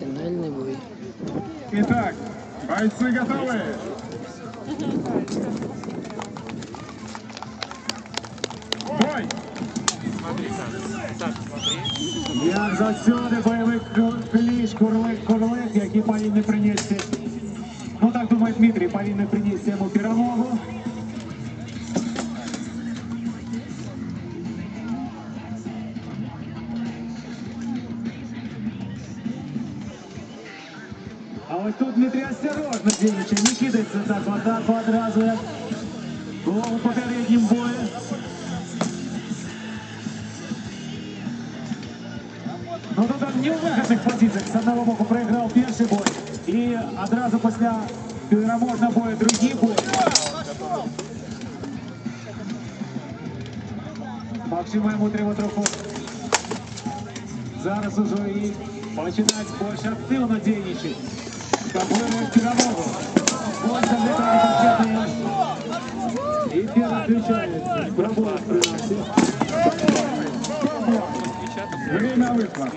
Финальный бой. Итак, бойцы готовы? Бой! Як завсюди бойовий кліч, курлик, який повинен принести, ну так думає Дмитрий, повинен принести йому перемогу. А ось тут Дмитрий осторожно, Денича, не кидається так в атаку одразу, як було у попереднім бою. Ну тут он не у выгодных позициях. С одного боку проиграл первый бой. И одразу после переможного боя другий бой. Максима йому треба трохи зараз уже і починать більш активно діяти. Контролює перемогу. Бой залітає конкретно. І перший включається. Пробує в принципі. Время вышло.